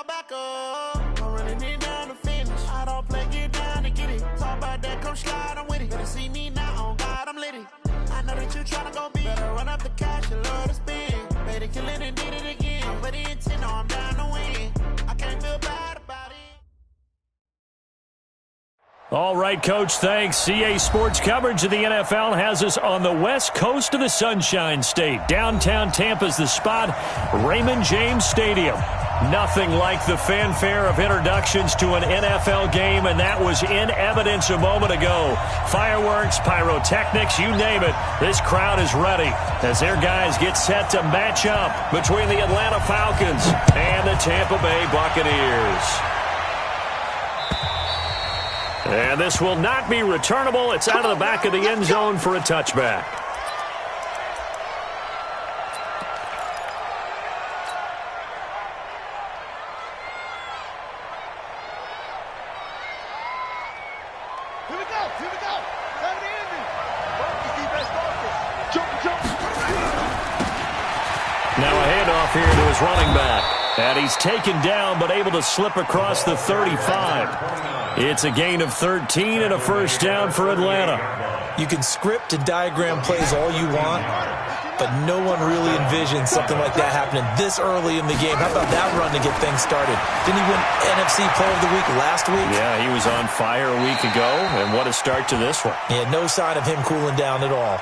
back up. I'm running it down to finish. I don't play, get down to get it. Talk about that, come slide, I'm with it. Better see me now, on God, I'm litty. I know that you tryna go big. Better run up the cash, you love to spend. Better kill it and did it again. I'm ready in 10, no, I'm down to win. I can't feel bad about it. All right, Coach, thanks. CA Sports coverage of the NFL has us on the west coast of the Sunshine State. Downtown Tampa's the spot, Raymond James Stadium. Nothing like the fanfare of introductions to an NFL game, and that was in evidence a moment ago. Fireworks, pyrotechnics, you name it. This crowd is ready as their guys get set to match up between the Atlanta Falcons and the Tampa Bay Buccaneers. And this will not be returnable. It's out of the back of the end zone for a touchback. Here we go. Have it in me. Jump. Now a handoff here to his running back. And he's taken down but able to slip across the 35. It's a gain of 13 and a first down for Atlanta. You can script and diagram plays all you want, but no one really envisions something like that happening this early in the game. How about that run to get things started? Didn't he win NFC Player of the Week last week? Yeah, he was on fire a week ago, and what a start to this one. Yeah, no sign of him cooling down at all.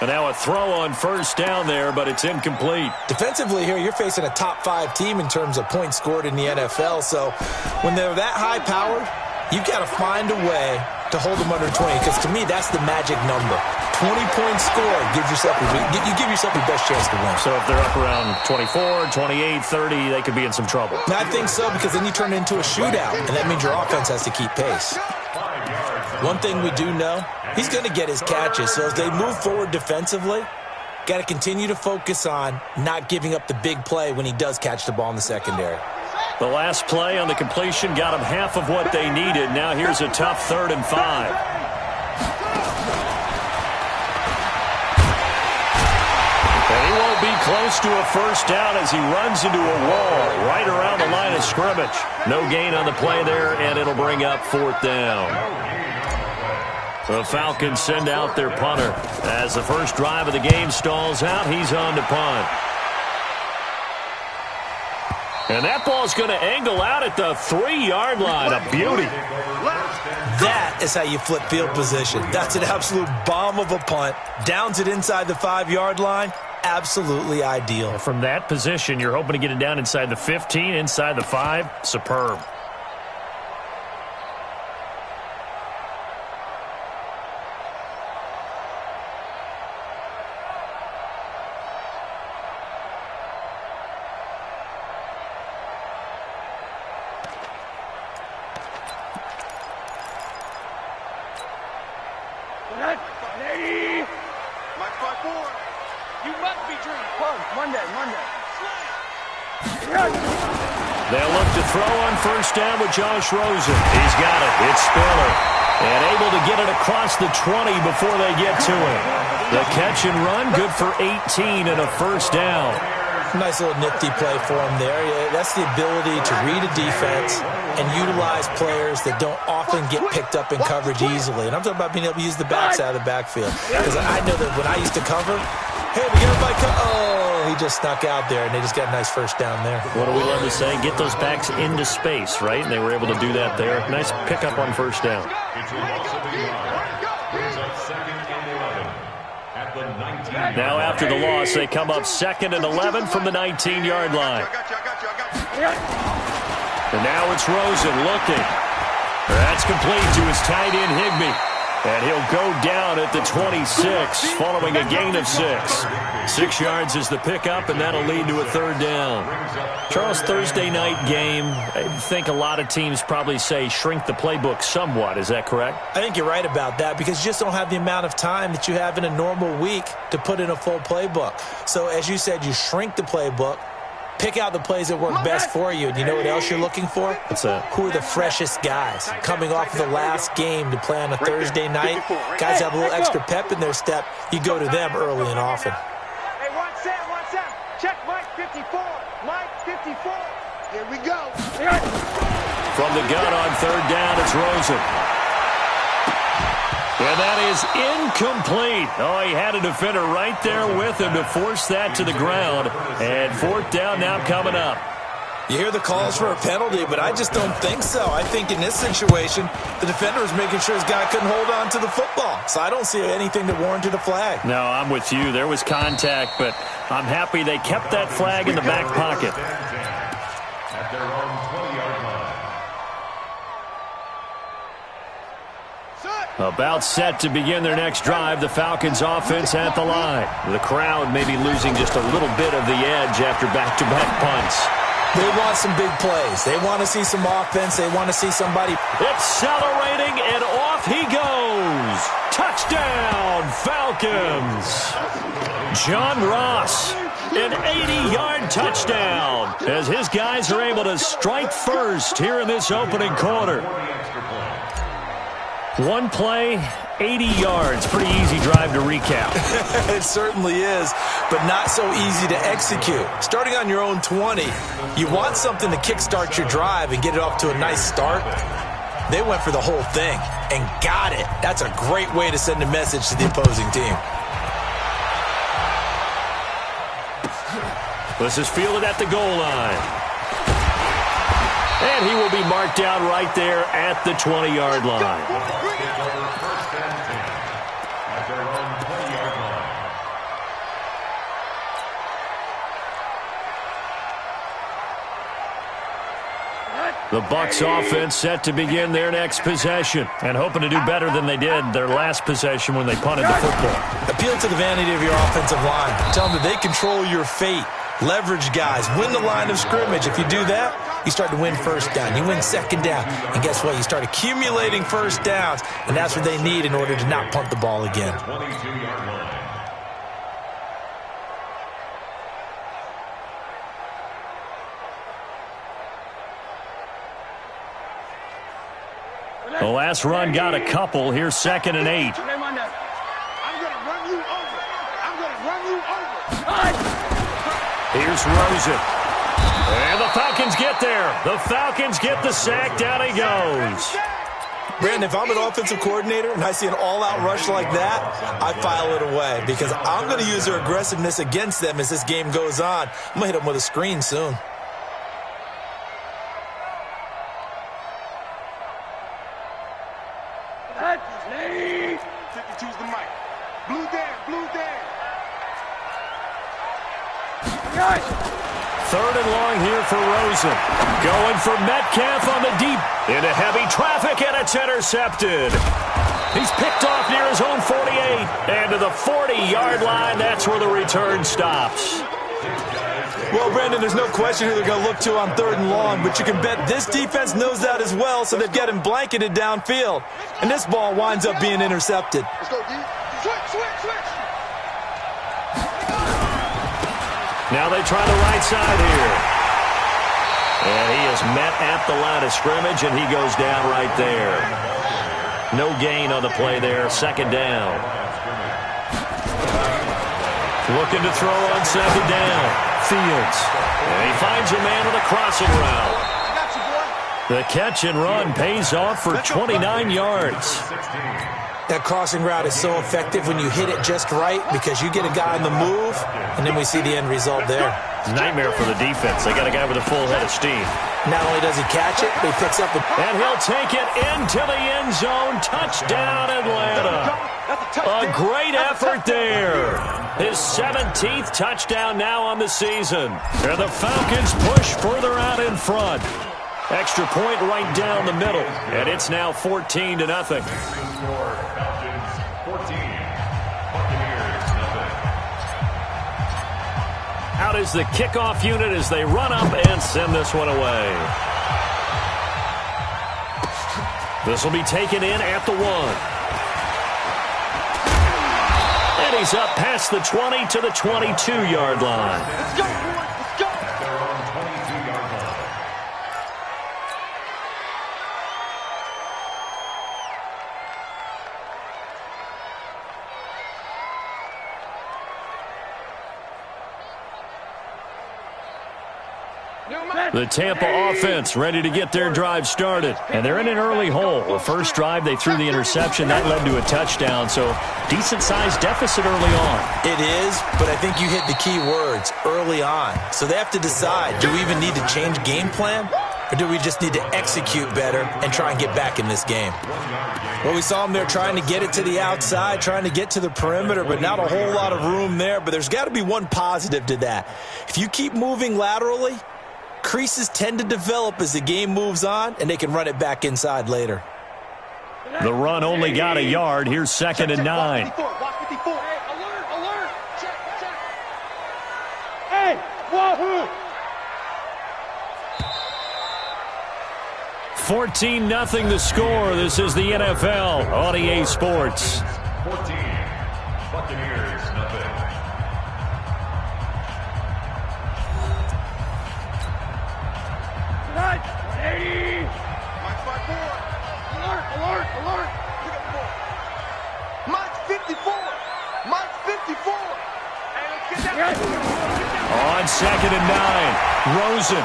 And now a throw on first down there, but it's incomplete. Defensively here, you're facing a top-5 team in terms of points scored in the NFL, so when they're that high-powered, you've got to find a way to hold them under 20, because to me, that's the magic number. 20 points scored, you give yourself your best chance to win. So if they're up around 24, 28, 30, they could be in some trouble. I think so, because then you turn it into a shootout, and that means your offense has to keep pace. One thing we do know, he's going to get his catches, so as they move forward defensively, got to continue to focus on not giving up the big play when he does catch the ball in the secondary. The last play on the completion got them half of what they needed. Now here's a tough 3rd and 5. And he won't be close to a first down as he runs into a wall right around the line of scrimmage. No gain on the play there, and it'll bring up 4th down. The Falcons send out their punter. As the first drive of the game stalls out, he's on to punt. And that ball's going to angle out at the 3-yard line. A beauty. That is how you flip field position. That's an absolute bomb of a punt. Downs it inside the 5-yard line. Absolutely ideal. From that position, you're hoping to get it down inside the 15, inside the 5. Superb. They'll look to throw on first down with Josh Rosen. He's got it. It's Spiller. And able to get it across the 20 before they get to it. The catch and run, good for 18 and a first down. Nice little nifty play for him there. Yeah, that's the ability to read a defense and utilize players that don't often get picked up in coverage easily. And I'm talking about being able to use the backs out of the backfield. Because I know that when I used to cover, hey, we get everybody he just snuck out there, and they just got a nice first down there. What do we love to say? Get those backs into space, right? And they were able to do that there. Nice pickup on first down. Now after the loss, they come up 2nd and 11 from the 19-yard line. And now it's Rosen looking. That's complete to his tight end, Higbee. And he'll go down at the 26 following a gain of 6. 6 yards is the pickup, and that'll lead to a 3rd down. Charles, Thursday night game, I think a lot of teams probably say shrink the playbook somewhat. Is that correct? I think you're right about that because you just don't have the amount of time that you have in a normal week to put in a full playbook. So as you said, you shrink the playbook. Pick out the plays that work best for you. And you know what else you're looking for? What's that? Who are the freshest guys? Coming off of the last game to play on a Thursday night, guys have a little extra pep in their step. You go to them early and often. Hey, one set. Check Mike 54. Mike 54. Here we go. From the gun on third down, it's Rosen. And that is incomplete. Oh, he had a defender right there with him to force that to the ground. And fourth down now coming up. You hear the calls for a penalty, but I just don't think so. I think in this situation, the defender was making sure his guy couldn't hold on to the football. So I don't see anything that warranted a flag. No, I'm with you. There was contact, but I'm happy they kept that flag in the back pocket. At their own 20-yard line. About set to begin their next drive, the Falcons offense at the line. The crowd may be losing just a little bit of the edge after back-to-back punts. They want some big plays. They want to see some offense. They want to see somebody. Accelerating, and off he goes. Touchdown, Falcons. John Ross, an 80-yard touchdown, as his guys are able to strike first here in this opening quarter. One play, 80 yards. Pretty easy drive to recap. It certainly is, but not so easy to execute. Starting on your own 20, you want something to kickstart your drive and get it off to a nice start. They went for the whole thing and got it. That's a great way to send a message to the opposing team. This is fielded at the goal line. And he will be marked down right there at the 20-yard line. First and 10 at their own 20-yard line. The Bucs offense set to begin their next possession and hoping to do better than they did their last possession when they punted the football. Appeal to the vanity of your offensive line. Tell them that they control your fate. Leverage guys. Win the line of scrimmage. If you do that, you start to win first down. You win second down. And guess what? You start accumulating first downs. And that's what they need in order to not punt the ball again. 22-yard line. The last run got a couple. Here's 2nd and 8. I'm going to run you over. I'm going to run you over. Here's Rosen. And the Falcons get there. The Falcons get the sack. Down he goes. Brandon, if I'm an offensive coordinator and I see an all-out rush like that, I file it away because I'm going to use their aggressiveness against them as this game goes on. I'm going to hit them with a screen soon. Choose the mic. Blue Dan, blue Dan. 3rd and long here for Rosen. Going for Metcalf on the deep. Into heavy traffic, and it's intercepted. He's picked off near his own 48. And to the 40-yard line, that's where the return stops. Well, Brandon, there's no question who they're going to look to on 3rd and long, but you can bet this defense knows that as well, so they've got him blanketed downfield. And this ball winds up being intercepted. Let's go, D. Switch. Now they try the right side here. And he is met at the line of scrimmage, and he goes down right there. No gain on the play there. 2nd down. Looking to throw on 2nd down. Fields. And he finds a man with a crossing route. The catch and run pays off for 29 yards. That crossing route is so effective when you hit it just right because you get a guy on the move, and then we see the end result there. Nightmare for the defense. They got a guy with a full head of steam. Not only does he catch it, but he picks up the... And he'll take it into the end zone. Touchdown, Atlanta. A great effort there. His 17th touchdown now on the season. And the Falcons push further out in front. Extra point right down the middle. And it's now 14-0. Falcons 14, Buccaneers nothing. Out is the kickoff unit as they run up and send this one away. This will be taken in at the 1. And he's up past the 20 to the 22-yard line. Let's go, boy. Let's go. At their own 22-yard line. The Tampa offense ready to get their drive started. And they're in an early hole. The first drive, they threw the interception. That led to a touchdown. So decent-sized deficit early on. It is, but I think you hit the key words, early on. So they have to decide, do we even need to change game plan? Or do we just need to execute better and try and get back in this game? Well, we saw them there trying to get it to the outside, trying to get to the perimeter, but not a whole lot of room there. But there's got to be one positive to that. If you keep moving laterally, creases tend to develop as the game moves on, and they can run it back inside later. The run only got a yard. Here's 2nd and 9. Hey, wahoo! 14-0 the score. This is the NFL on EA Sports. 14, Buccaneers, nothing. Right, 80. Mike 54. Alert, alert, alert. Pick up the ball. Mike 54. Mike 54. Hey, let's get that. On 2nd and 9, Rosen.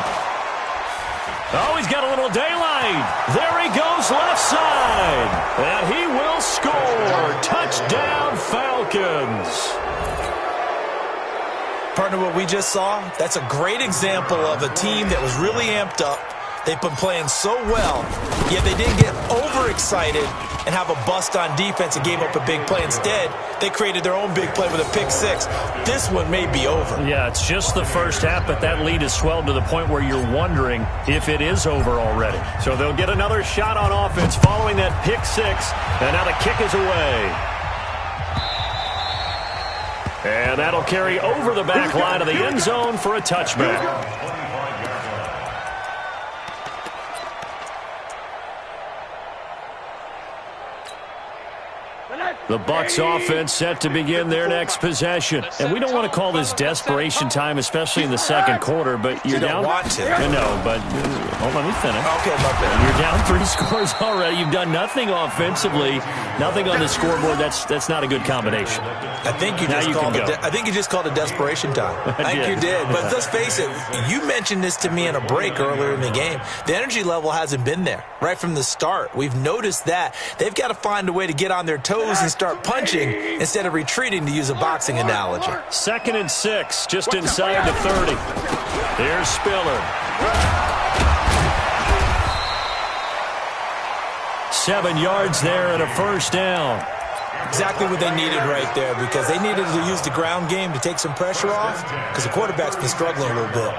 Oh, he's got a little daylight. There he goes left side. And he will score. Touchdown, Falcons. Partner, what we just saw, that's a great example of a team that was really amped up. They've been playing so well, yet they didn't get overexcited and have a bust on defense and gave up a big play. Instead, they created their own big play with a pick six. This one may be over. Yeah, it's just the first half, but that lead has swelled to the point where you're wondering if it is over already. So they'll get another shot on offense following that pick six, and now the kick is away. And that'll carry over the back line of the end zone for a touchback. The Bucs offense set to begin their next possession. And we don't want to call this desperation time, especially in the second quarter, but you're down. You don't want to. No, but hold on, let me finish. Okay, my bad. You're down 3 scores already. You've done nothing offensively, nothing on the scoreboard. That's not a good combination. I think you just called it desperation time. I think you did. But let's face it, you mentioned this to me in a break earlier in the game. The energy level hasn't been there right from the start. We've noticed that. They've got to find a way to get on their toes and start punching instead of retreating, to use a boxing analogy. 2nd and 6, just inside the 30. Here's Spiller. 7 yards there and a first down. Exactly what they needed right there, because they needed to use the ground game to take some pressure off, because the quarterback's been struggling a little bit.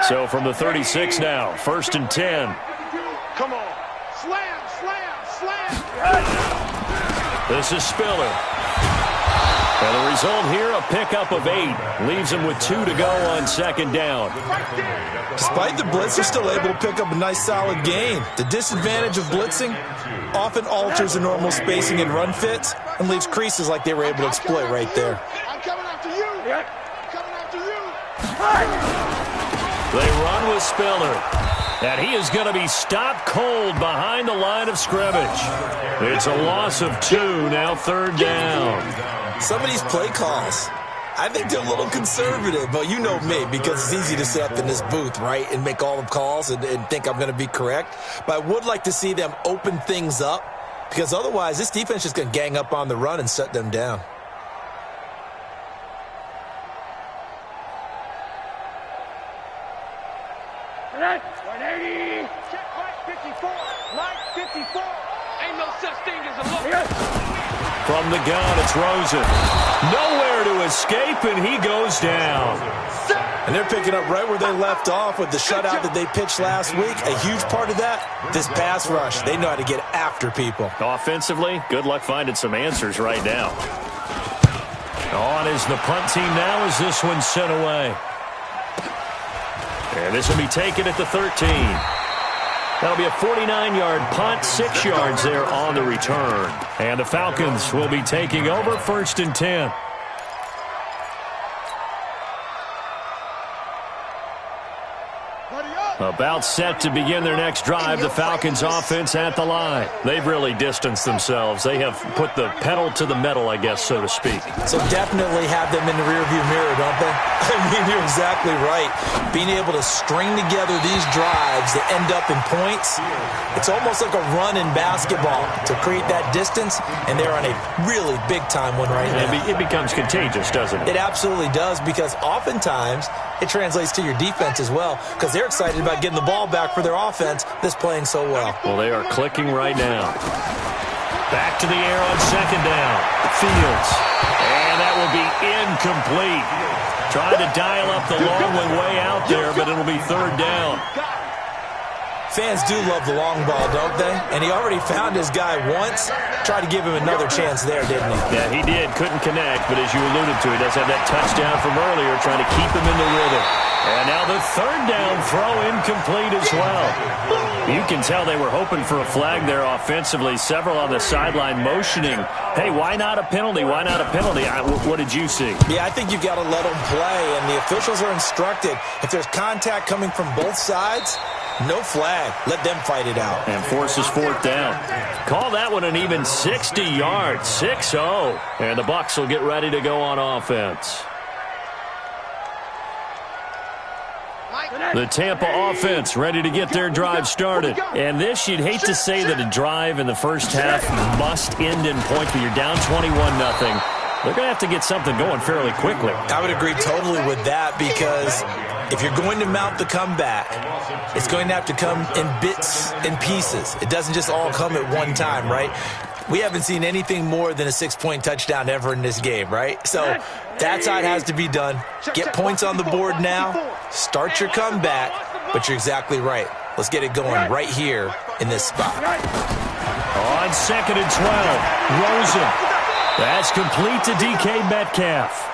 So from the 36 now, 1st and 10. Come on. Slam, slam, slam. This is Spiller. And the result here, a pickup of 8. Leaves him with 2 to go on 2nd down. Despite the blitz, they're still able to pick up a nice solid gain. The disadvantage of blitzing often alters the normal spacing and run fits and leaves creases like they were able to exploit right there. I'm coming after you. I'm coming after you. They run with Spiller. And he is going to be stopped cold behind the line of scrimmage. It's a loss of 2, now 3rd down. Some of these play calls, I think they're a little conservative, but you know me, because it's easy to sit up in this booth, right, and make all the calls and think I'm going to be correct. But I would like to see them open things up, because otherwise this defense is going to gang up on the run and shut them down. Right, 180. Check Mike 54. Mike 54. Ain't no such thing as a look. From the gun, it's Rosen. Nowhere to escape, and he goes down. And they're picking up right where they left off with the shutout that they pitched last week. A huge part of that, this pass rush. They know how to get after people. Offensively, good luck finding some answers right now. On is the punt team now as this one's sent away. And this will be taken at the 13. That'll be a 49-yard punt, 6 yards there on the return. And the Falcons will be taking over 1st and 10. About set to begin their next drive, the Falcons offense at the line. They've really distanced themselves. They have put the pedal to the metal, I guess, so to speak. So definitely have them in the rearview mirror, don't they? I mean, you're exactly right. Being able to string together these drives that end up in points, it's almost like a run in basketball to create that distance, and they're on a really big-time one right now. It becomes contagious, doesn't it? It absolutely does, because oftentimes it translates to your defense as well, because they're excited about getting the ball back for their offense that's playing so well. Well, they are clicking right now. Back to the air on second down. Fields. And that will be incomplete. Trying to dial up the long one way out there, but it'll be third down. Fans do love the long ball, don't they? And he already found his guy once. Tried to give him another chance there, didn't he? Yeah, he did. Couldn't connect, but as you alluded to, he does have that touchdown from earlier, trying to keep him in the rhythm. And now the third down throw incomplete as well. You can tell they were hoping for a flag there offensively. Several on the sideline motioning, hey, why not a penalty? Why not a penalty? What did you see? Yeah, I think you've got to let them play, and the officials are instructed. If there's contact coming from both sides, no flag. Let them fight it out. And forces fourth down. Call that one an even 60 yards. 6-0. And the Bucs will get ready to go on offense. The Tampa offense ready to get their drive started. And this, you'd hate to say that a drive in the first half must end in points, but you're down 21-0. They're going to have to get something going fairly quickly. I would agree totally with that, because if you're going to mount the comeback, it's going to have to come in bits and pieces. It doesn't just all come at one time, right? We haven't seen anything more than a 6-point touchdown ever in this game, right? So that's how it has to be done. Get points on the board now. Start your comeback. But you're exactly right. Let's get it going right here in this spot. On 2nd and 12, Rosen. That's complete to DK Metcalf.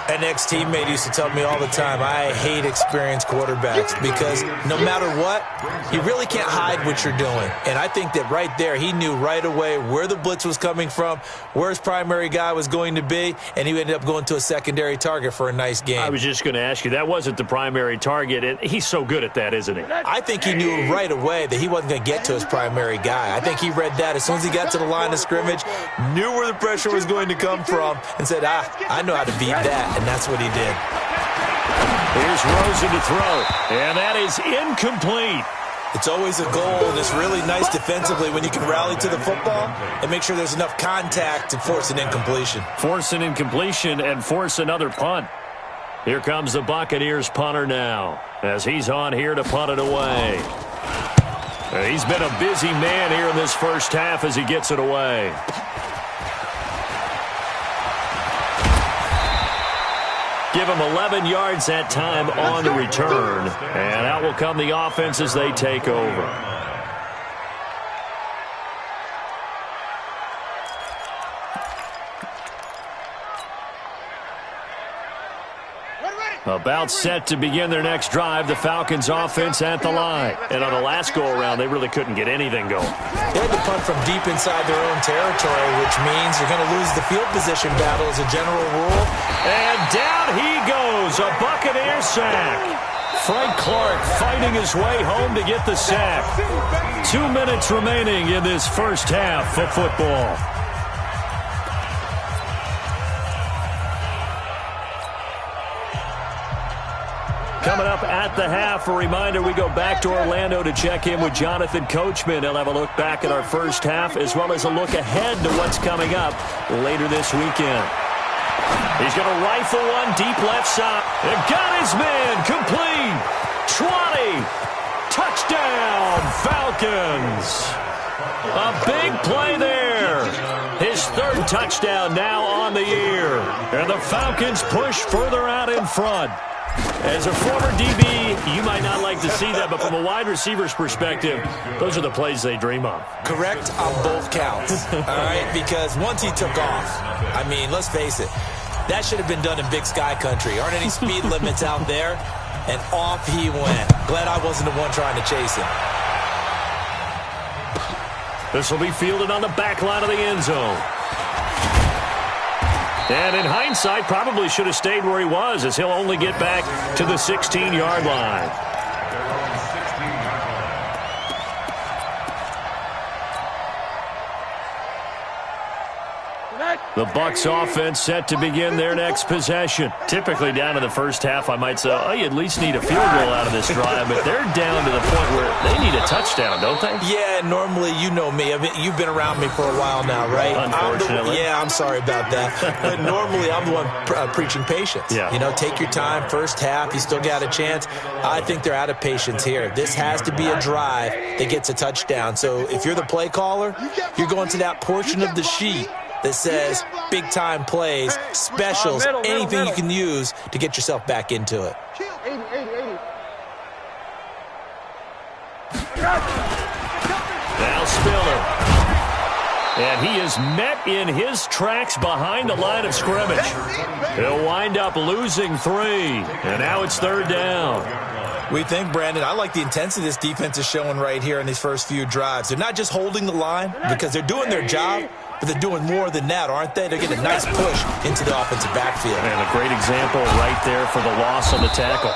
An ex-teammate used to tell me all the time, I hate experienced quarterbacks, because no matter what, you really can't hide what you're doing. And I think that right there, he knew right away where the blitz was coming from, where his primary guy was going to be, and he ended up going to a secondary target for a nice game. I was just going to ask you, that wasn't the primary target, and he's so good at that, isn't he? I think he knew right away that he wasn't going to get to his primary guy. I think he read that as soon as he got to the line of scrimmage, knew where the pressure was going to come from, and said, I know how to beat that. And that's what he did. Here's Rosen to throw, and that is incomplete. It's always a goal, and it's really nice defensively when you can rally to the football and make sure there's enough contact to force an incompletion. Force an incompletion and force another punt. Here comes the Buccaneers punter now, as he's on here to punt it away. He's been a busy man here in this first half as he gets it away. Give him 11 yards that time on the return. And out will come the offense as they take over. About set to begin their next drive, the Falcons offense at the line. And on the last go-around, they really couldn't get anything going. They had to punt from deep inside their own territory, which means you're going to lose the field position battle as a general rule. And down he goes, a Buccaneer sack. Frank Clark fighting his way home to get the sack. 2 minutes remaining in this first half of football. Coming up at the half, a reminder, we go back to Orlando to check in with Jonathan Coachman. He'll have a look back at our first half as well as a look ahead to what's coming up later this weekend. He's going to rifle one deep left side. And got his man complete. 20. Touchdown, Falcons. A big play there. His third touchdown now on the year. And the Falcons push further out in front. As a former DB, you might not like to see that, but from a wide receiver's perspective, those are the plays they dream of. Correct on both counts, all right? Because once he took off, I mean, let's face it, that should have been done in Big Sky country. Aren't any speed limits out there? And off he went. Glad I wasn't the one trying to chase him. This will be fielded on the back line of the end zone. And in hindsight, probably should have stayed where he was, as he'll only get back to the 16-yard line. The Bucs offense set to begin their next possession. Typically down in the first half, I might say, oh, you at least need a field goal out of this drive, but they're down to the point where they need a touchdown, don't they? Yeah, normally, you know me. I mean, you've been around me for a while now, right? Unfortunately. I'm sorry about that. But normally, I'm the one preaching patience. Yeah. You know, take your time. First half, you still got a chance. I think they're out of patience here. This has to be a drive that gets a touchdown. So if you're the play caller, you're going to that portion of the sheet that says big-time plays, specials, anything you can use to get yourself back into it. 80. Now Spiller. And he is met in his tracks behind the line of scrimmage. He'll wind up losing 3. And now it's third down. We think, Brandon, I like the intensity this defense is showing right here in these first few drives. They're not just holding the line because they're doing their job, but they're doing more than that, aren't they? They're getting a nice push into the offensive backfield. And a great example right there for the loss on the tackle.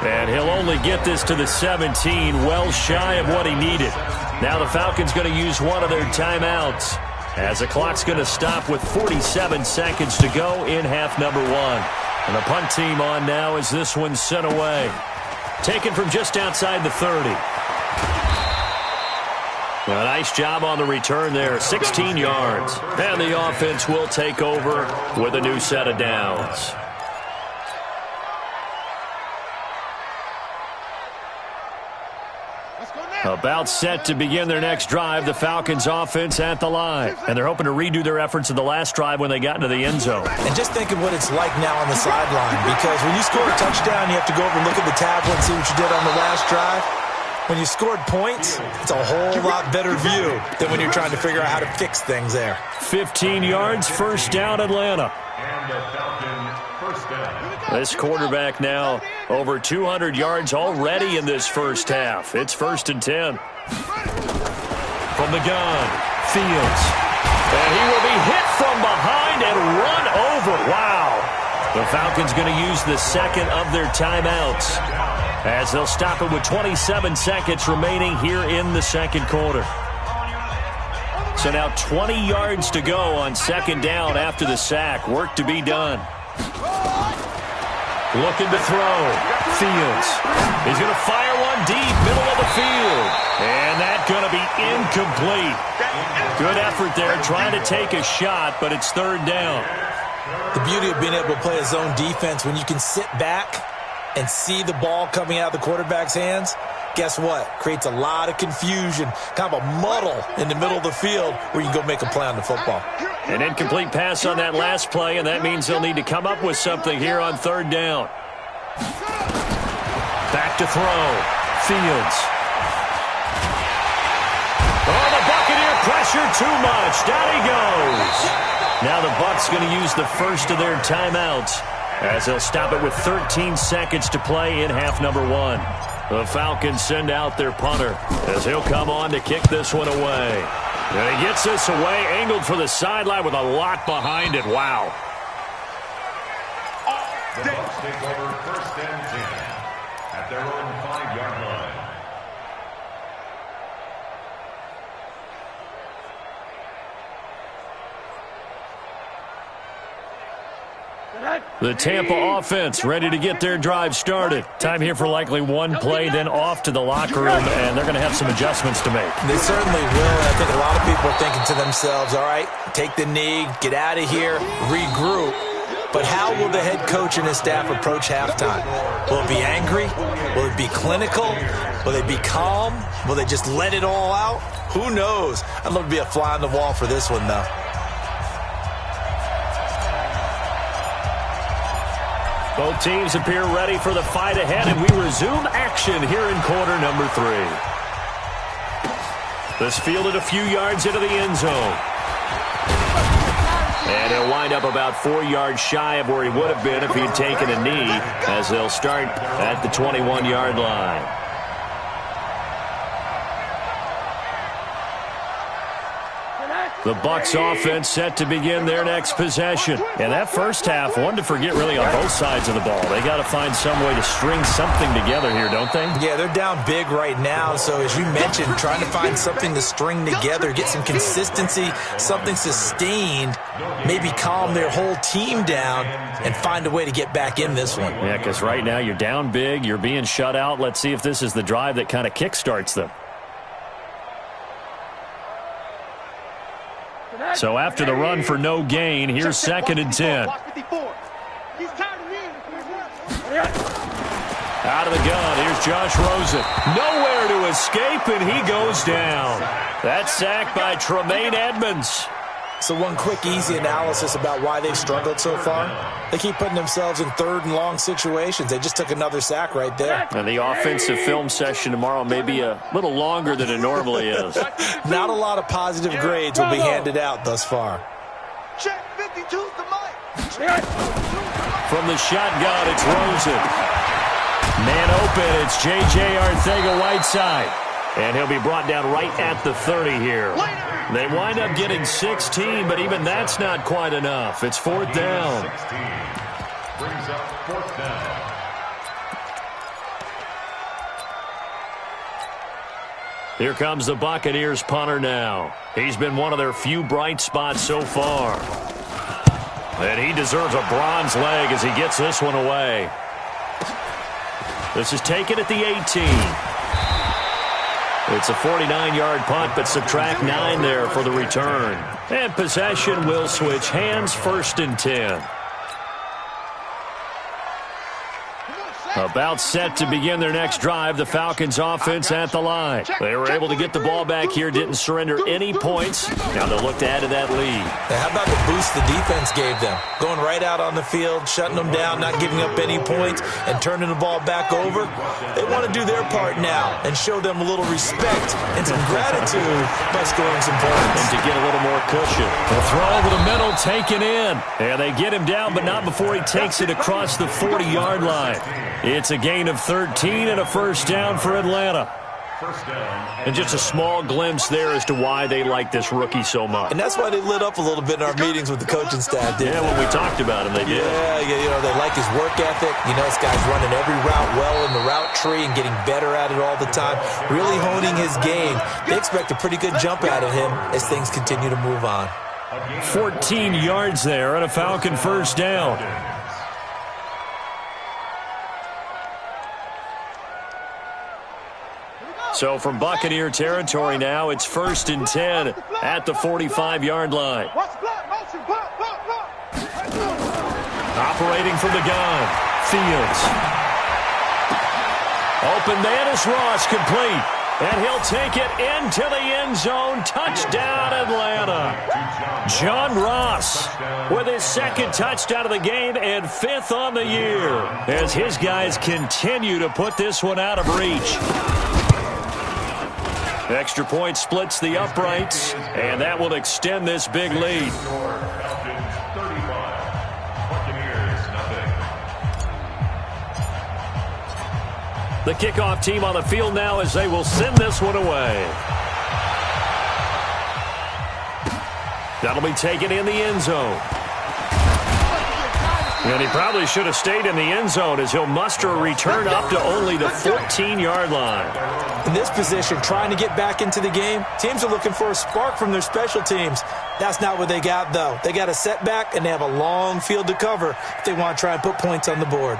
And he'll only get this to the 17, well shy of what he needed. Now the Falcons going to use one of their timeouts as the clock's going to stop with 47 seconds to go in half number 1. And the punt team on now as this one's sent away. Taken from just outside the 30. A nice job on the return there, 16 yards. And the offense will take over with a new set of downs. About set to begin their next drive, the Falcons offense at the line. And they're hoping to redo their efforts in the last drive when they got into the end zone. And just think of what it's like now on the sideline, because when you score a touchdown, you have to go over and look at the tablet and see what you did on the last drive. When you scored points, it's a whole lot better view than when you're trying to figure out how to fix things there. 15 yards, first down, Atlanta. And the Falcons first down. This quarterback now over 200 yards already in this first half. It's 1st and 10. From the gun, Fields. And he will be hit from behind and run over. Wow. The Falcons going to use the second of their timeouts as they'll stop it with 27 seconds remaining here in the second quarter. So now 20 yards to go on second down after the sack. Work to be done. Looking to throw. Fields. He's going to fire one deep, middle of the field. And that's going to be incomplete. Good effort there, trying to take a shot, but it's third down. The beauty of being able to play a zone defense when you can sit back and see the ball coming out of the quarterback's hands, guess what? Creates a lot of confusion, kind of a muddle in the middle of the field where you can go make a play on the football. An incomplete pass on that last play, and that means they'll need to come up with something here on third down. Back to throw. Fields. Oh, the Buccaneer pressure too much. Down he goes. Now the Bucs going to use the first of their timeouts as they'll stop it with 13 seconds to play in half number 1. The Falcons send out their punter as he'll come on to kick this one away. And he gets this away, angled for the sideline with a lot behind it. Wow. The Bucs take over 1st and 10 at their own 5-yard line. The Tampa offense ready to get their drive started. Time here for likely one play, then off to the locker room, and they're going to have some adjustments to make. They certainly will, and I think a lot of people are thinking to themselves, all right, take the knee, get out of here, regroup. But how will the head coach and his staff approach halftime? Will it be angry? Will it be clinical? Will they be calm? Will they just let it all out? Who knows? I'd love to be a fly on the wall for this one, though. Both teams appear ready for the fight ahead, and we resume action here in quarter number 3. This fielded a few yards into the end zone. And he'll wind up about 4 yards shy of where he would have been if he had taken a knee, as they'll start at the 21-yard line. The Bucs offense set to begin their next possession. And that first half, one to forget really on both sides of the ball. They got to find some way to string something together here, don't they? Yeah, they're down big right now. So as you mentioned, trying to find something to string together, get some consistency, something sustained, maybe calm their whole team down and find a way to get back in this one. Yeah, because right now you're down big, you're being shut out. Let's see if this is the drive that kind of kickstarts them. So after the run for no gain, here's 2nd and 10. Out of the gun, here's Josh Rosen. Nowhere to escape, and he goes down. That's sacked by Tremaine Edmonds. So one quick, easy analysis about why they've struggled so far. They keep putting themselves in 3rd and long situations. They just took another sack right there. And the offensive film session tomorrow may be a little longer than it normally is. Not a lot of positive grades will be handed out thus far. Check 52's the mic. From the shotgun, it's Rosen. Man open, it's J.J. Arcega-Whiteside. And he'll be brought down right at the 30 here. They wind up getting 16, but even that's not quite enough. It's 4th down. 16 brings up 4th down. Here comes the Buccaneers punter now. He's been one of their few bright spots so far. And he deserves a bronze leg as he gets this one away. This is taken at the 18. It's a 49-yard punt, but subtract 9 there for the return. And possession will switch hands, 1st and 10. About set to begin their next drive, the Falcons offense at the line. They were able to get the ball back here, didn't surrender any points. Now they'll look to add to that lead. Now, how about the boost the defense gave them? Going right out on the field, shutting them down, not giving up any points, and turning the ball back over. They want to do their part now and show them a little respect and some gratitude by scoring some points. And to get a little more cushion. The throw over the middle, taken in. And they get him down, but not before he takes it across the 40-yard line. It's a gain of 13 and a 1st down for Atlanta. And just a small glimpse there as to why they like this rookie so much. And that's why they lit up a little bit in our meetings with the coaching staff, didn't they? Yeah, when we talked about him, they did. Yeah, you know, they like his work ethic. You know, this guy's running every route well in the route tree and getting better at it all the time, really honing his game. They expect a pretty good jump out of him as things continue to move on. 14 yards there and a Falcon 1st down. So from Buccaneer territory now, it's 1st and 10 at the 45-yard line. Operating from the gun, Fields. Open man is Ross, complete. And he'll take it into the end zone. Touchdown, Atlanta. John Ross with his 2nd touchdown of the game and 5th on the year as his guys continue to put this one out of reach. Extra point splits the uprights, and that will extend this big lead. Falcons 35, Buccaneers nothing. The kickoff team on the field now as they will send this one away. That'll be taken in the end zone. And he probably should have stayed in the end zone as he'll muster a return up to only the 14-yard line. In this position, trying to get back into the game, teams are looking for a spark from their special teams. That's not what they got, though. They got a setback, and they have a long field to cover if they want to try and put points on the board.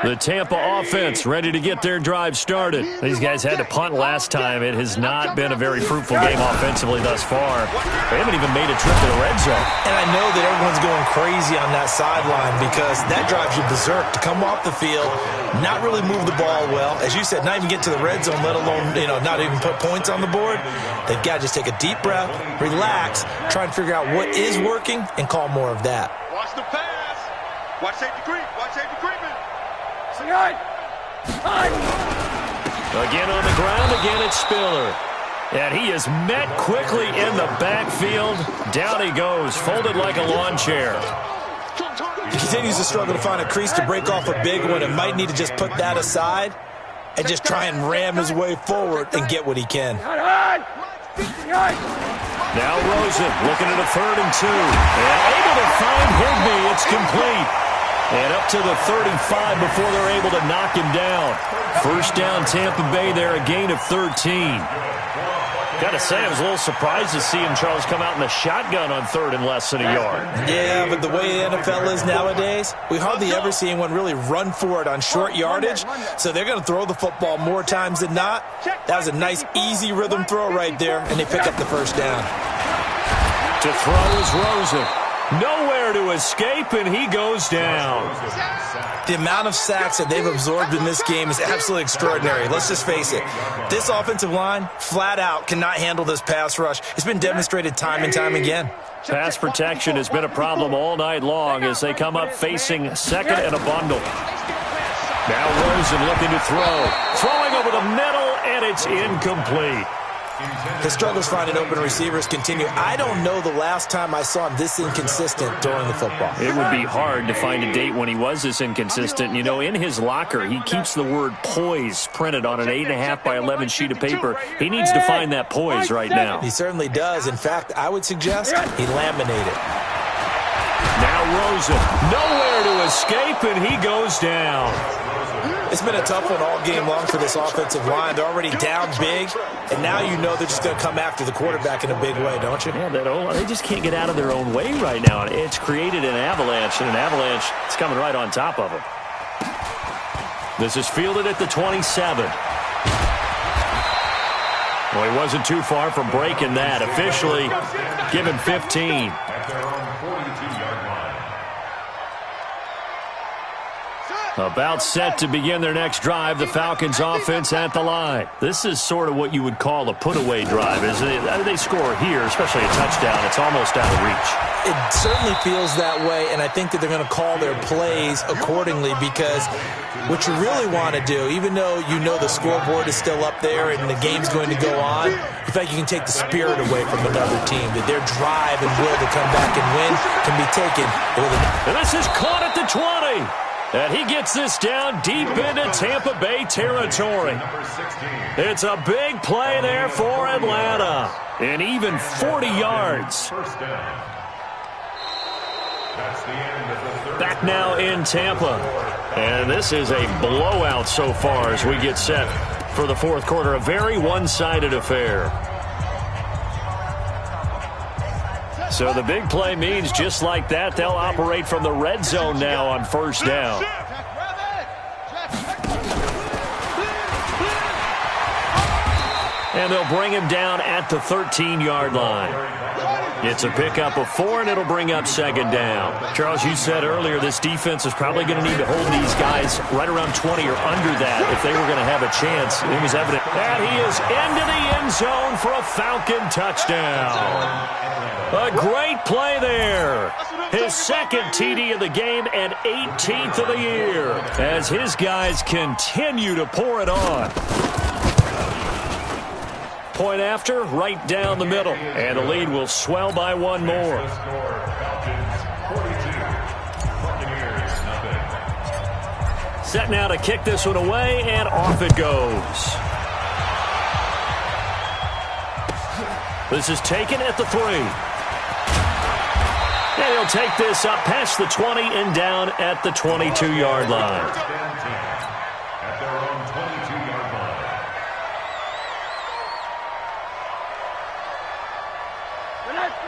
The Tampa offense ready to get their drive started. These guys had to punt last time. It has not been a very fruitful game offensively thus far. They haven't even made a trip to the red zone. And I know that everyone's going crazy on that sideline because that drives you berserk to come off the field, not really move the ball well. As you said, not even get to the red zone, let alone, not even put points on the board. They've got to just take a deep breath, relax, try and figure out what is working, and call more of that. Watch the pass. Watch safety creep. Watch safety creeping. Again on the ground, again it's Spiller. And he is met quickly in the backfield. Down he goes, folded like a lawn chair. He continues to struggle to find a crease to break off a big one and might need to just put that aside and just try and ram his way forward and get what he can. Now Rosen looking at a 3rd and 2. And able to find Higbee. It's complete. And up to the 35 before they're able to knock him down. First down Tampa Bay there, a gain of 13. Got to say, I was a little surprised to see him, Charles, come out in the shotgun on 3rd and less than a yard. Yeah, but the way the NFL is nowadays, we hardly ever see anyone really run for it on short yardage. So they're going to throw the football more times than not. That was a nice, easy rhythm throw right there, and they pick up the first down. To throw is Rosen. Nowhere to escape, and he goes down. The amount of sacks that they've absorbed in this game is absolutely extraordinary. Let's just face it. This offensive line, flat out, cannot handle this pass rush. It's been demonstrated time and time again. Pass protection has been a problem all night long as they come up facing 2nd and a bundle. Now Rosen looking to throw. Throwing over the middle, and it's incomplete. His struggles finding open receivers continue. I don't know the last time I saw him this inconsistent throwing the football. It would be hard to find a date when he was this inconsistent. You know, in his locker, he keeps the word poise printed on an 8.5 by 11 sheet of paper. He needs to find that poise right now. He certainly does. In fact, I would suggest he laminated. Now Rosen, nowhere to escape, and he goes down. It's been a tough one all game long for this offensive line. They're already down big, and now you know they're just going to come after the quarterback in a big way, don't you? Yeah, they just can't get out of their own way right now. It's created an avalanche, and an avalanche is coming right on top of them. This is fielded at the 27. Well, he wasn't too far from breaking that. Officially given 15. At their own 42-yard line. About set to begin their next drive, the Falcons offense at the line. This is sort of what you would call a put-away drive. As they score here, especially a touchdown, it's almost out of reach. It certainly feels that way, and I think that they're going to call their plays accordingly because what you really want to do, even though you know the scoreboard is still up there and the game's going to go on, you feel like you can take the spirit away from another team, that their drive and will to come back and win can be taken. And this is caught at the 20. And he gets this down deep into Tampa Bay territory. It's a big play there for Atlanta. And even 40 yards. Back now in Tampa. And this is a blowout so far as we get set for the fourth quarter. A very one-sided affair. So the big play means just like that, they'll operate from the red zone now on first down. And they'll bring him down at the 13-yard line. It's a pickup of 4, and it'll bring up second down. Charles, you said earlier this defense is probably going to need to hold these guys right around 20 or under that if they were going to have a chance. It was evident. And he is into the end zone for a Falcon touchdown. A great play there. His second TD of the game and 18th of the year as his guys continue to pour it on. Point after, right down the middle. And the lead will swell by one more. Set now to kick this one away, and off it goes. This is taken at the 3. And he'll take this up past the 20 and down at the 22-yard line. At their own 22-yard line.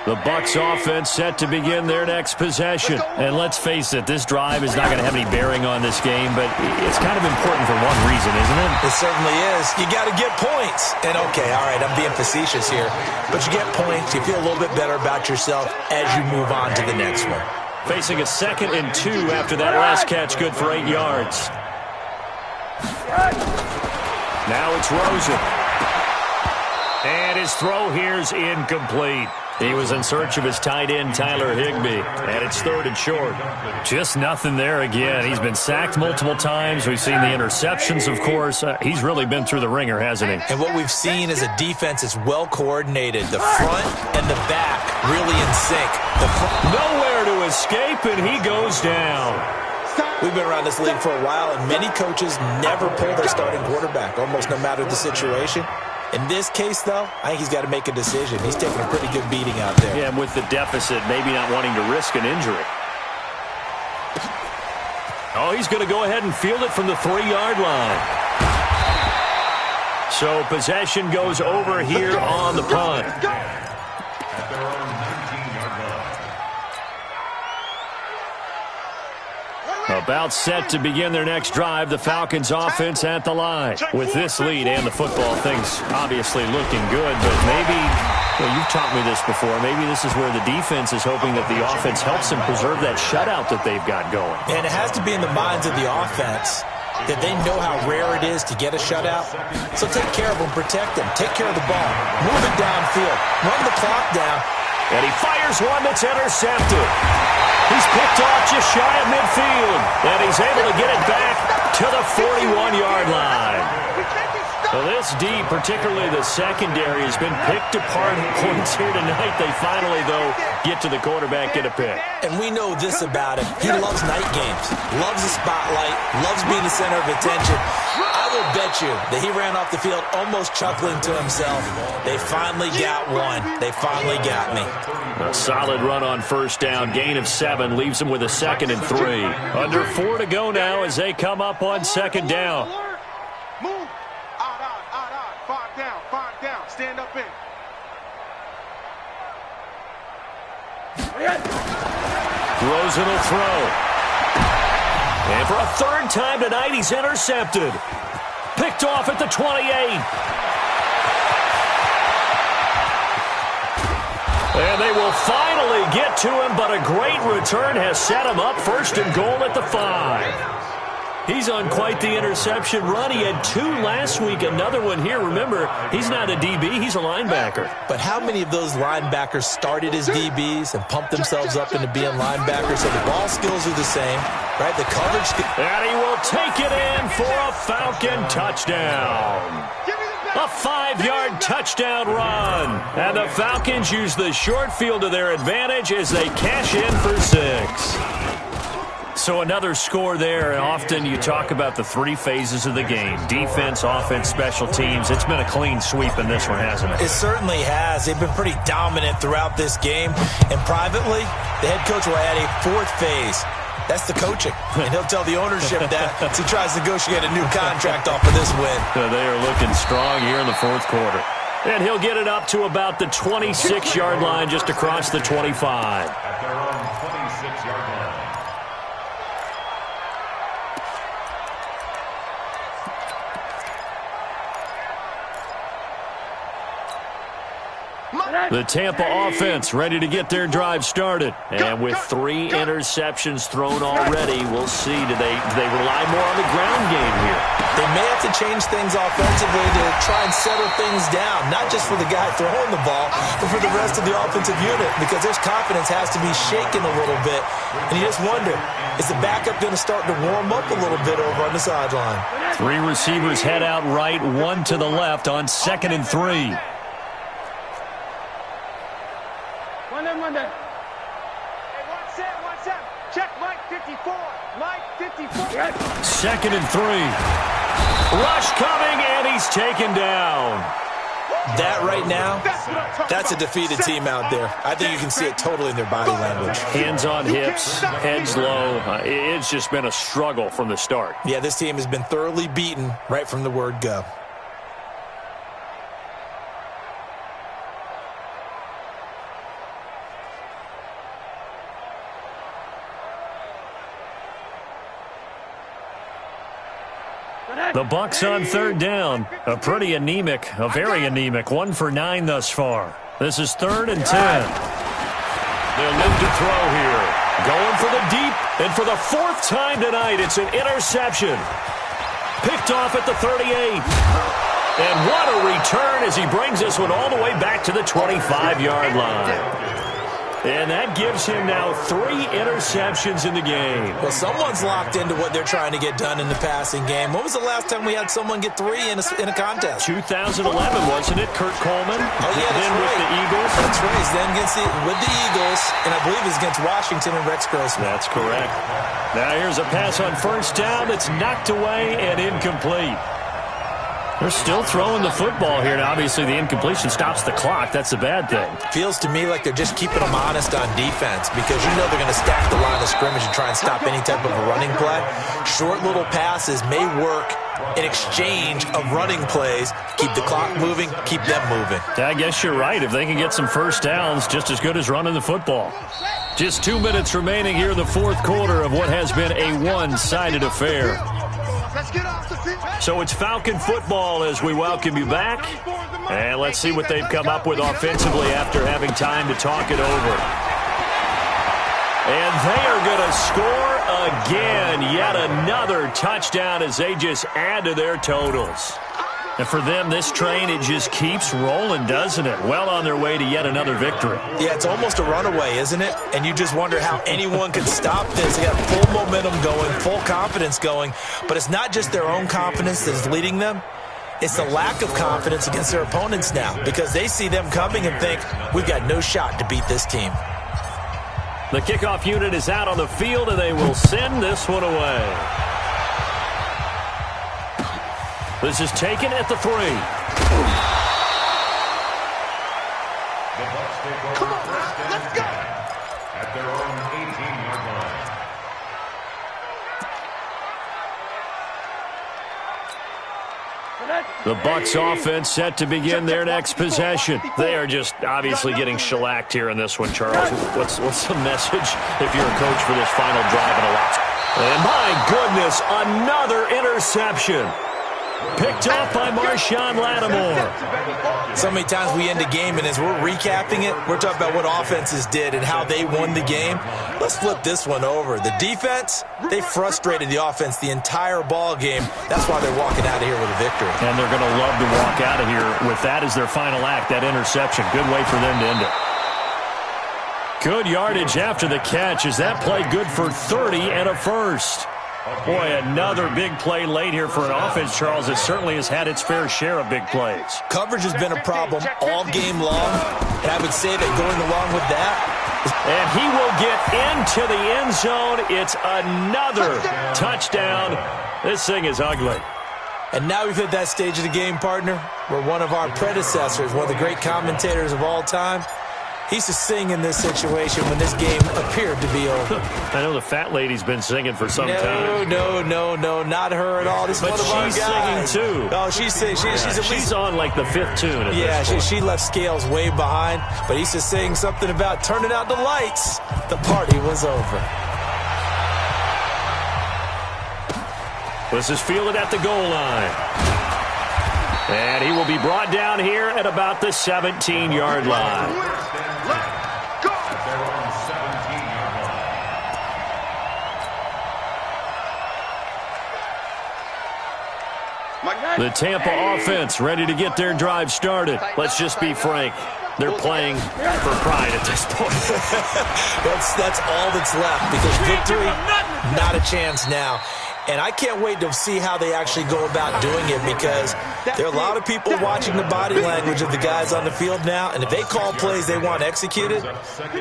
The Bucs offense set to begin their next possession. And let's face it, this drive is not going to have any bearing on this game, but it's kind of important for one reason, isn't it? It certainly is. You got to get points. And okay, all right, I'm being facetious here, but you get points, you feel a little bit better about yourself as you move on to the next one. Facing a 2nd and 2 after that last catch, good for 8 yards. Now it's Rosen. And his throw here's incomplete. He was in search of his tight end, Tyler Higbee, and it's 3rd and short. Just nothing there again. He's been sacked multiple times. We've seen the interceptions, of course. He's really been through the ringer, hasn't he? And what we've seen is a defense that's well coordinated. The front and the back really in sync. Nowhere to escape, and he goes down. We've been around this league for a while, and many coaches never pull their starting quarterback, almost no matter the situation. In this case, though, I think he's got to make a decision. He's taking a pretty good beating out there. Yeah, and with the deficit, maybe not wanting to risk an injury. Oh, he's going to go ahead and field it from the 3-yard line. So possession goes over here on the punt. At their own 19-yard line. About set to begin their next drive, the Falcons offense at the line. With this lead and the football, things obviously looking good, but maybe, well, you've taught me this before, maybe this is where the defense is hoping that the offense helps them preserve that shutout that they've got going. And it has to be in the minds of the offense that they know how rare it is to get a shutout. So take care of them, protect them, take care of the ball, move it downfield, run the clock down. And he fires one that's intercepted. He's picked off just shy of midfield, and he's able to get it back to the 41-yard line. Well, this D, particularly the secondary, has been picked apart at points here tonight. They finally, though, get to the quarterback, get a pick. And we know this about him. He loves night games, loves the spotlight, loves being the center of attention. I will bet you that he ran off the field almost chuckling to himself. They finally got one. They finally got me. A solid run on first down. Gain of 7 leaves him with a 2nd and 3. Under 4 to go now as they come up on 2nd down. Move. Out. 5 down. Stand up in. Rosen will throw. And for a 3rd time tonight, he's intercepted. Picked off at the 28. And they will finally get to him, but a great return has set him up 1st and goal at the 5. He's on quite the interception run. He had 2 last week, another one here. Remember, he's not a DB, he's a linebacker. But how many of those linebackers started as DBs and pumped themselves up into being linebackers? So the ball skills are the same, right? The coverage. And he will take it in for a Falcon touchdown. A 5-yard touchdown run. And the Falcons use the short field to their advantage as they cash in for 6. So another score there, and often you talk about the 3 phases of the game. Defense, offense, special teams. It's been a clean sweep in this one, hasn't it? It certainly has. They've been pretty dominant throughout this game. And privately, the head coach will add a 4th phase. That's the coaching. And he'll tell the ownership that as he tries to negotiate a new contract off of this win. They are looking strong here in the 4th quarter. And he'll get it up to about the 26-yard line, just across the 25. At their own 26-yard line. The Tampa offense ready to get their drive started. And with 3 interceptions thrown already, we'll see. Do they rely more on the ground game here? They may have to change things offensively to try and settle things down, not just for the guy throwing the ball, but for the rest of the offensive unit, because their confidence has to be shaken a little bit. And you just wonder, is the backup going to start to warm up a little bit over on the sideline? 3 receivers head out right, 1 to the left on 2nd and 3. One day. Hey, 1-7. Check Mike 54. Mike 54. 2nd and 3. Rush coming, and he's taken down. That right now, that's a defeated team out there. I think you can see it totally in their body language. Hands on hips, heads low. It's just been a struggle from the start. Yeah, this team has been thoroughly beaten right from the word go. The Bucs on 3rd down. A very anemic, 1 for 9 thus far. This is 3rd and 10. They'll look to throw here. Going for the deep, and for the 4th time tonight, it's an interception. Picked off at the 38. And what a return as he brings this one all the way back to the 25-yard line. And that gives him now 3 interceptions in the game. Well, someone's locked into what they're trying to get done in the passing game. When was the last time we had someone get 3 in a contest? 2011, wasn't it? Kurt Coleman? Oh, yeah, that's then right. with the Eagles. That's right. Then with the Eagles, and I believe it's against Washington and Rex Grossman. That's correct. Now here's a pass on first down that's knocked away and incomplete. They're still throwing the football here. Now, obviously, the incompletion stops the clock. That's a bad thing. Feels to me like they're just keeping them honest on defense because you know they're going to stack the line of scrimmage and try and stop any type of a running play. Short little passes may work in exchange of running plays. Keep the clock moving, keep them moving. I guess you're right. If they can get some first downs, just as good as running the football. Just 2 minutes remaining here in the fourth quarter of what has been a one-sided affair. So it's Falcon football as we welcome you back. And let's see what they've come up with offensively after having time to talk it over. And they are going to score again. Yet another touchdown as they just add to their totals. And for them, this train, it just keeps rolling, doesn't it? Well on their way to yet another victory. Yeah, it's almost a runaway, isn't it? And you just wonder how anyone could stop this. They got full momentum going, full confidence going. But it's not just their own confidence that is leading them. It's the lack of confidence against their opponents now because they see them coming and think, we've got no shot to beat this team. The kickoff unit is out on the field, and they will send this one away. This is taken at the 3. The Bucs take over first and 10 at their own 18-yard line. The Bucs offense set to begin their next possession. They are just obviously getting shellacked here in this one, Charles. What's the message if you're a coach for this final drive in a lot? And my goodness, another interception. Picked off by Marshawn Lattimore. So many times we end a game, and as we're recapping it, we're talking about what offenses did and how they won the game. Let's flip this one over. The defense, they frustrated the offense the entire ball game. That's why they're walking out of here with a victory. And they're going to love to walk out of here with that as their final act, that interception. Good way for them to end it. Good yardage after the catch. Is that play good for 30 and a first? Boy, another big play late here for an offense, Charles, that certainly has had its fair share of big plays. Coverage has been a problem all game long, and I would say that going along with that. And he will get into the end zone. It's another touchdown. This thing is ugly. And now we've hit that stage of the game, partner, where one of our predecessors, one of the great commentators of all time, he used to sing in this situation when this game appeared to be over. I know the fat lady's been singing for some time. No, not her at all. This is one of our guys. But she's singing too. Oh, she's singing. She's on like the 5th tune. Yeah, she left Scales way behind. But he used to sing something about turning out the lights. The party was over. This is fielded at the goal line. And he will be brought down here at about the 17-yard line. The Tampa offense ready to get their drive started. Let's just be frank. They're playing for pride at this point. That's all that's left because victory, not a chance now. And I can't wait to see how they actually go about doing it because there are a lot of people watching the body language of the guys on the field now. And if they call plays they want executed,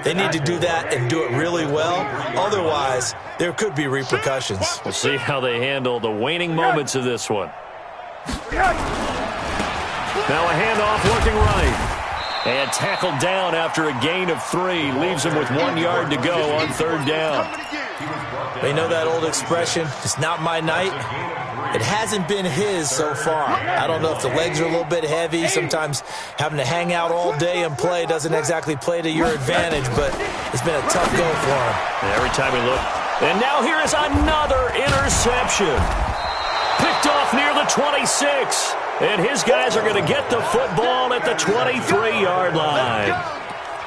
they need to do that and do it really well. Otherwise, there could be repercussions. We'll see how they handle the waning moments of this one. Now a handoff working right. And tackled down after a gain of 3. Leaves him with 1 yard to go on 3rd down. They know that old expression, it's not my night. It hasn't been his so far. I don't know if the legs are a little bit heavy. Sometimes having to hang out all day and play doesn't exactly play to your advantage, but it's been a tough go for him. And every time we look. And now here is another interception. Picked off near the 26. And his guys are going to get the football at the 23-yard line.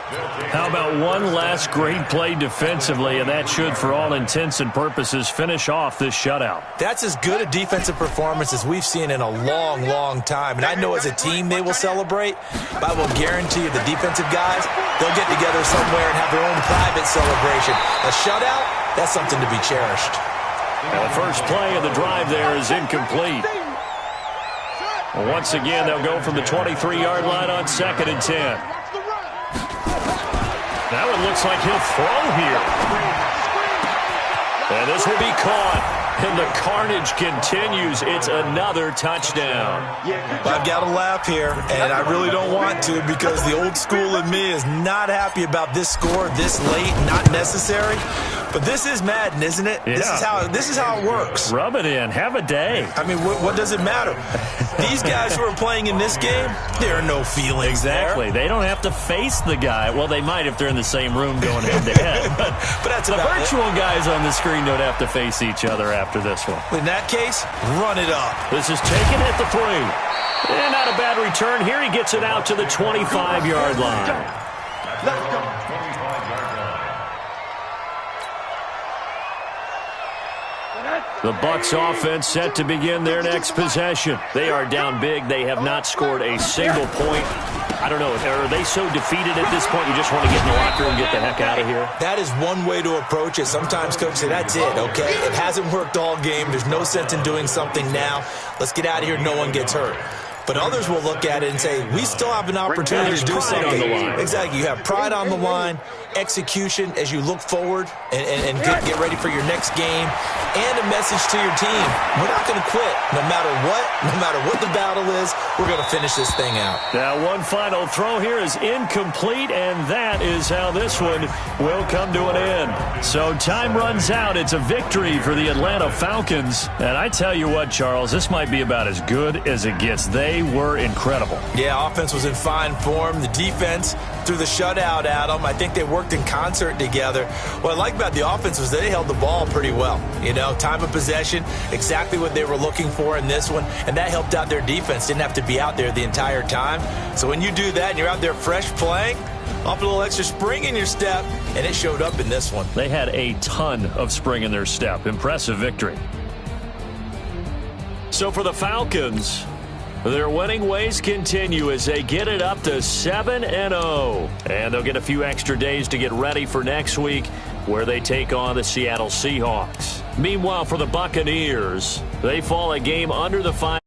How about one last great play defensively, and that should, for all intents and purposes, finish off this shutout. That's as good a defensive performance as we've seen in a long, long time. And I know as a team they will celebrate, but I will guarantee you the defensive guys, they'll get together somewhere and have their own private celebration. A shutout, that's something to be cherished. The first play of the drive there is incomplete. Once again, they'll go from the 23-yard line on 2nd and 10. That one looks like he'll throw here. And this will be caught. And the carnage continues. It's another touchdown. I've got to laugh here, and I really don't want to because the old school in me is not happy about this score this late, not necessary. But this is Madden, isn't it? Yeah. This is how it works. Rub it in. Have a day. I mean, what does it matter? These guys who are playing in this game, there are no feelings Exactly. there. They don't have to face the guy. Well, they might if they're in the same room going head-to-head. But that's the about virtual guys on the screen don't have to face each other after this one. In that case, run it up. This is taken at the 3. And not a bad return. Here he gets it out to the 25-yard line. Let's go. The Bucs offense set to begin their next possession. They are down big. They have not scored a single point. I don't know. Are they so defeated at this point you just want to get in the locker room and get the heck out of here? That is one way to approach it. Sometimes coaches say, that's it, okay? It hasn't worked all game. There's no sense in doing something now. Let's get out of here. No one gets hurt. But others will look at it and say, we still have an opportunity to do something. On the line. Exactly. You have pride on the line, execution as you look forward and get ready for your next game, and a message to your team. We're not going to quit. No matter what the battle is, we're going to finish this thing out. Now, one final throw here is incomplete, and that is how this one will come to an end. So time runs out. It's a victory for the Atlanta Falcons. And I tell you what, Charles, this might be about as good as it gets. They were incredible. Yeah, offense was in fine form. The defense threw the shutout at them. I think they worked in concert together. What I like about the offense was they held the ball pretty well. You know, time of possession, exactly what they were looking for in this one, and that helped out their defense. Didn't have to be out there the entire time. So when you do that and you're out there fresh playing, off a little extra spring in your step, and it showed up in this one. They had a ton of spring in their step. Impressive victory. So for the Falcons, their winning ways continue as they get it up to 7-0. And they'll get a few extra days to get ready for next week, where they take on the Seattle Seahawks. Meanwhile, for the Buccaneers, they fall a game under the 5.